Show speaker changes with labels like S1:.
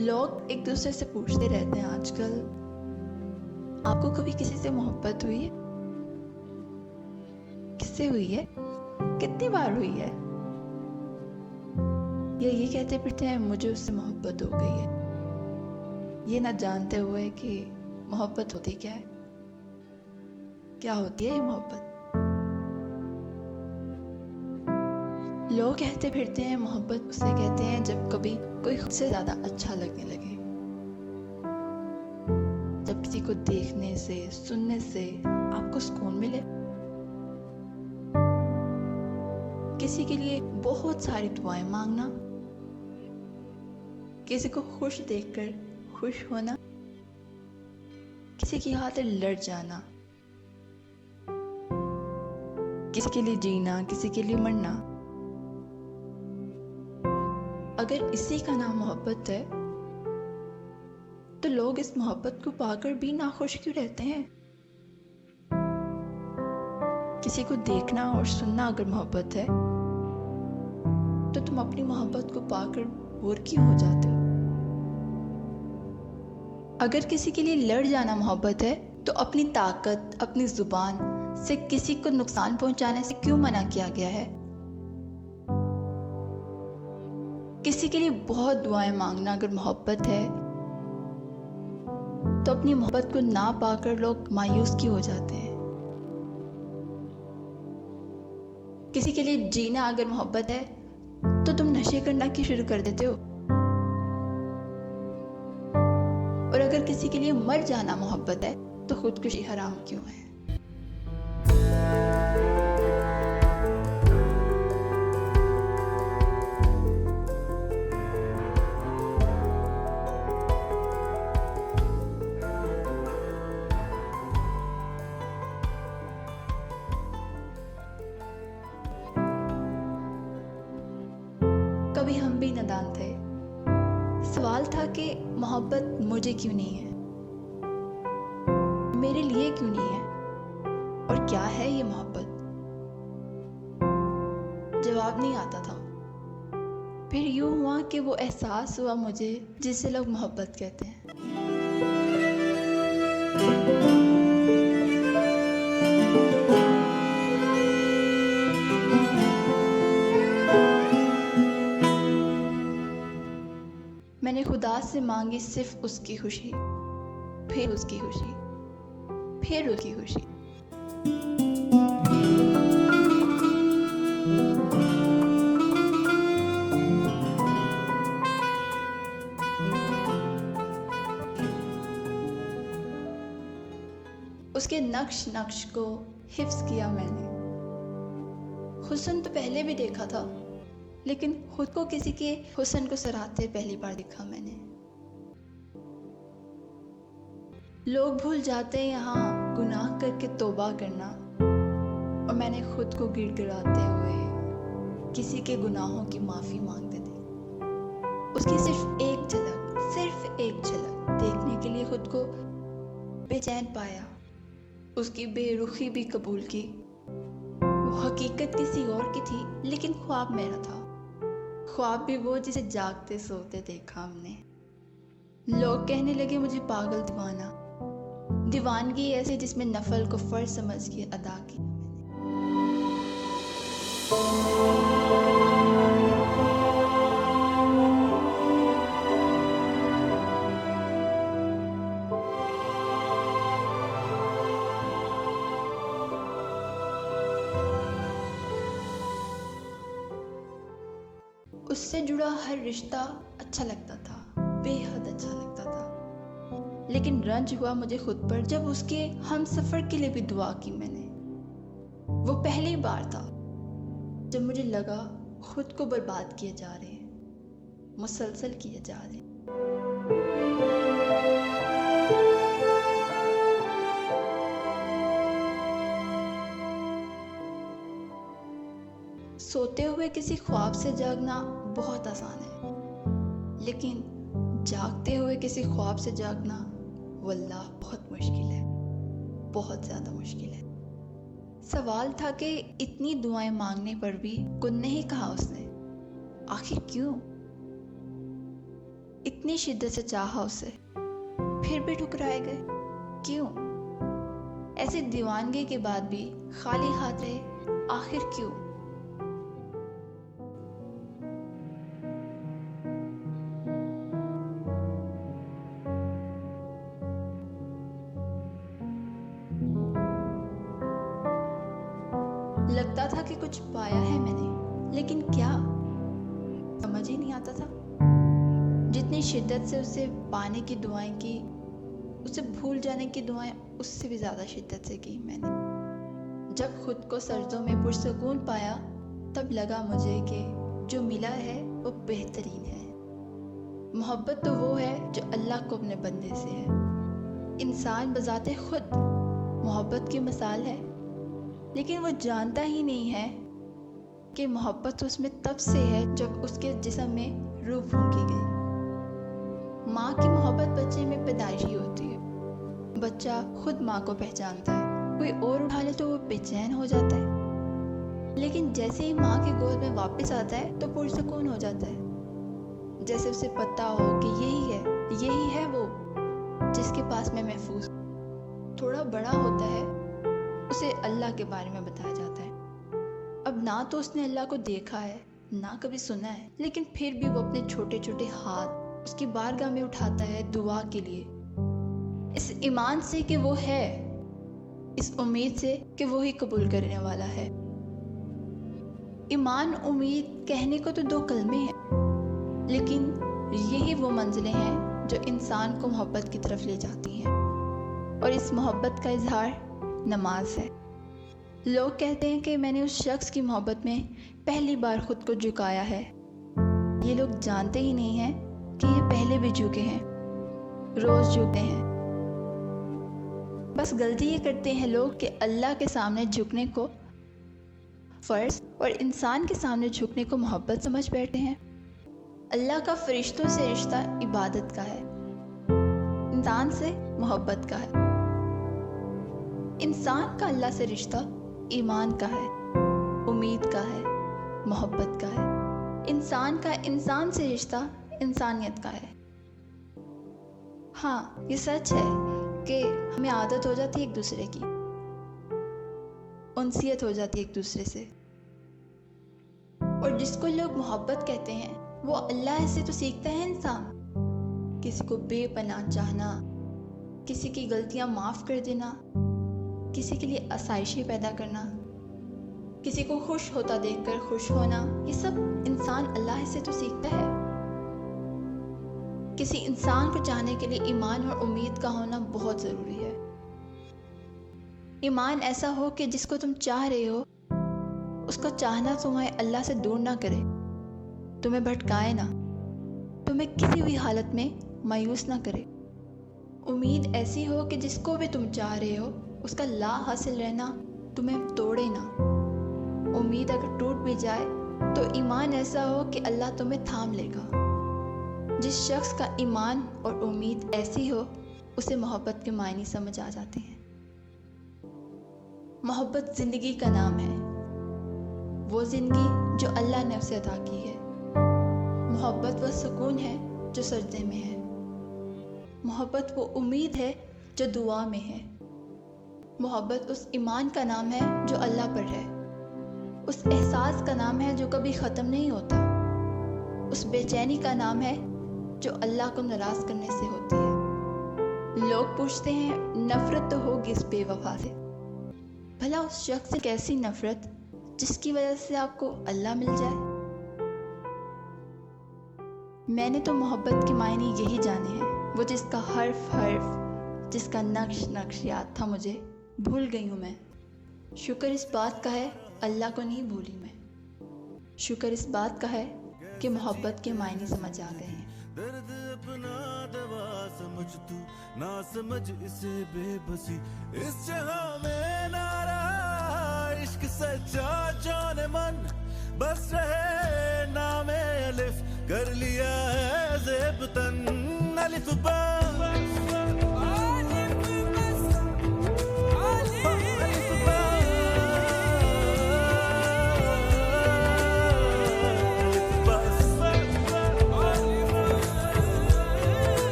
S1: लोग एक दूसरे से पूछते रहते हैं आजकल, आपको कभी किसी से मोहब्बत हुई है? किससे हुई है? कितनी बार हुई है? या ये कहते फिरते हैं मुझे उससे मोहब्बत हो गई है, ये ना जानते हुए कि मोहब्बत होती क्या है, क्या होती है ये मोहब्बत। लोग कहते फिरते हैं मोहब्बत उसे कहते हैं जब कभी कोई खुद से ज्यादा अच्छा लगने लगे, जब किसी को देखने से सुनने से आपको सुकून मिले, किसी के लिए बहुत सारी दुआएं मांगना, किसी को खुश देखकर खुश होना, किसी की खातिर लड़ जाना, किसी के लिए जीना, किसी के लिए मरना। अगर इसी का नाम मोहब्बत है तो लोग इस मोहब्बत को पाकर भी नाखुश क्यों रहते हैं? किसी को देखना और सुनना अगर मोहब्बत है तो तुम अपनी मोहब्बत को पाकर बोर क्यों हो जाते हो? अगर किसी के लिए लड़ जाना मोहब्बत है तो अपनी ताकत, अपनी जुबान से किसी को नुकसान पहुंचाने से क्यों मना किया गया है? किसी के लिए बहुत दुआएं मांगना अगर मोहब्बत है तो अपनी मोहब्बत को ना पाकर लोग मायूस क्यों हो जाते हैं? किसी के लिए जीना अगर मोहब्बत है तो तुम नशे करना क्यों शुरू कर देते हो? और अगर किसी के लिए मर जाना मोहब्बत है तो खुदकुशी हराम क्यों है? कभी हम भी नादान थे। सवाल था कि मोहब्बत मुझे क्यों नहीं है, मेरे लिए क्यों नहीं है, और क्या है ये मोहब्बत? जवाब नहीं आता था। फिर यूं हुआ कि वो एहसास हुआ मुझे जिसे लोग मोहब्बत कहते हैं। मैंने खुदा से मांगी सिर्फ उसकी खुशी, फिर उसकी खुशी, फिर उसकी खुशी। उसके नक्श नक्श को हिफ्ज किया मैंने। हुस्न तो पहले भी देखा था, लेकिन खुद को किसी के हुस्न को सराहते पहली बार देखा मैंने। लोग भूल जाते हैं यहाँ गुनाह करके तौबा करना, और मैंने खुद को गिड़गिड़ाते हुए किसी के गुनाहों की माफ़ी मांगते थे। उसकी सिर्फ एक झलक देखने के लिए खुद को बेचैन पाया, उसकी बेरुखी भी कबूल की। वो हकीकत किसी और की थी, लेकिन ख्वाब मेरा था। ख्वाब भी वो जिसे जागते सोते देखा हमने। लोग कहने लगे मुझे पागल दीवाना। दीवानगी ऐसे जिसमें नफल को फर्ज समझ के अदा किया उससे जुड़ा हर रिश्ता अच्छा लगता था, बेहद अच्छा लगता था। लेकिन रंज हुआ मुझे खुद पर जब उसके हम सफर के लिए भी दुआ की मैंने। वो पहली बार था जब मुझे लगा खुद को बर्बाद किए जा रहे हैं, मुसलसल किए जा रहे हैं। सोते हुए किसी ख्वाब से जागना बहुत आसान है, लेकिन जागते हुए किसी ख्वाब से जागना वल्लाह बहुत मुश्किल है, बहुत ज़्यादा मुश्किल है। सवाल था कि इतनी दुआएं मांगने पर भी कुन नहीं कहा उसने। आखिर क्यों? इतनी शिद्दत से चाहा उसे, फिर भी ठुकराए गए। क्यों? ऐसे दीवानगी के बाद भी खाली हाथ रहे, आखिर क्यों? लगता था कि कुछ पाया है मैंने, लेकिन क्या, समझ ही नहीं आता था। जितनी शिद्दत से उसे पाने की दुआएं की, उसे भूल जाने की दुआएं उससे भी ज़्यादा शिद्दत से की मैंने। जब खुद को सजदों में पुरसकून पाया, तब लगा मुझे कि जो मिला है वो बेहतरीन है। मोहब्बत तो वो है जो अल्लाह को अपने बंदे से है। इंसान बजाते खुद मोहब्बत की मिसाल है, लेकिन वो जानता ही नहीं है कि मोहब्बत उसमें तब से है जब उसके जिस्म में रूह फूंकी गई। माँ की मोहब्बत बच्चे में पैदाइशी होती है। बच्चा खुद माँ को पहचानता है, कोई और उठा ले तो वो बेचैन हो जाता है, लेकिन जैसे ही माँ के गोद में वापस आता है तो पुरसकून हो जाता है। जैसे उसे पता हो कि यही है वो जिसके पास मैं महफूज। थोड़ा बड़ा होता है, उसे अल्लाह के बारे में बताया जाता है। अब ना तो उसने अल्लाह को देखा है, ना कभी सुना है, लेकिन फिर भी वो अपने छोटे छोटे हाथ उसकी बारगाह में उठाता है दुआ के लिए, इस ईमान से कि वो है, इस उम्मीद से कि वो ही कबूल करने वाला है। ईमान उम्मीद कहने को तो दो कलमे हैं, लेकिन यही वो मंजिलें हैं जो इंसान को मोहब्बत की तरफ ले जाती हैं। और इस मोहब्बत का इजहार नमाज है। लोग कहते हैं कि मैंने उस शख्स की मोहब्बत में पहली बार खुद को झुकाया है। ये लोग जानते ही नहीं हैं कि ये पहले भी झुके हैं, रोज झुकते हैं। बस गलती ये करते हैं लोग कि अल्लाह के सामने झुकने को फर्ज और इंसान के सामने झुकने को मोहब्बत समझ बैठते हैं। अल्लाह का फरिश्तों से रिश्ता इबादत का है, इंसान से मोहब्बत का है। इंसान का अल्लाह से रिश्ता ईमान का है, उम्मीद का है, मोहब्बत का है। इंसान का इंसान से रिश्ता इंसानियत का है। हाँ, ये सच है कि हमें आदत हो जाती है एक दूसरे की, उनसियत हो जाती है एक दूसरे से। और जिसको लोग मोहब्बत कहते हैं, वो अल्लाह से तो सीखता है इंसान। किसी को बेपनाह चाहना, किसी की गलतियां माफ़ कर देना, किसी के लिए आसाइशें पैदा करना, किसी को खुश होता देखकर खुश होना, ये सब इंसान अल्लाह से तो सीखता है। किसी इंसान को चाहने के लिए ईमान और उम्मीद का होना बहुत ज़रूरी है। ईमान ऐसा हो कि जिसको तुम चाह रहे हो, उसका चाहना तुम्हें अल्लाह से दूर ना करे, तुम्हें भटकाए ना, तुम्हें किसी भी हालत में मायूस ना करे। उम्मीद ऐसी हो कि जिसको भी तुम चाह रहे हो, उसका ला हासिल रहना तुम्हें तोड़े ना। उम्मीद अगर टूट भी जाए तो ईमान ऐसा हो कि अल्लाह तुम्हें थाम लेगा। जिस शख्स का ईमान और उम्मीद ऐसी हो, उसे मोहब्बत के मायने समझ आ जाते हैं। मोहब्बत ज़िंदगी का नाम है, वो ज़िंदगी जो अल्लाह ने उसे अता की है। मोहब्बत वह सुकून है जो सजदे में है। मोहब्बत वो उम्मीद है जो दुआ में है। मोहब्बत उस ईमान का नाम है जो अल्लाह पर है, उस एहसास का नाम है जो कभी ख़त्म नहीं होता, उस बेचैनी का नाम है जो अल्लाह को नाराज़ करने से होती है। लोग पूछते हैं नफ़रत तो होगी इस बेवफा से। भला उस शख्स से कैसी नफ़रत जिसकी वजह से आपको अल्लाह मिल जाए। मैंने तो मोहब्बत के मायने यही जाने हैं, वो जिसका हर्फ हर्फ, जिसका नक्श नक्श याद था मुझे, भूल गई हूँ मैं। शुक्र इस बात का है अल्लाह को नहीं भूली मैं। शुक्र इस बात का है कि मोहब्बत के मायने समझ आ गए हैं।
S2: दर्द अपना दवा समझ तू ना समझ इसे बेबसी, इस जहां में ना रहा इश्क सच्चा जाने मन, बस रहे नामे अलिफ कर लिया है ज़ेब तन अलिफ बा।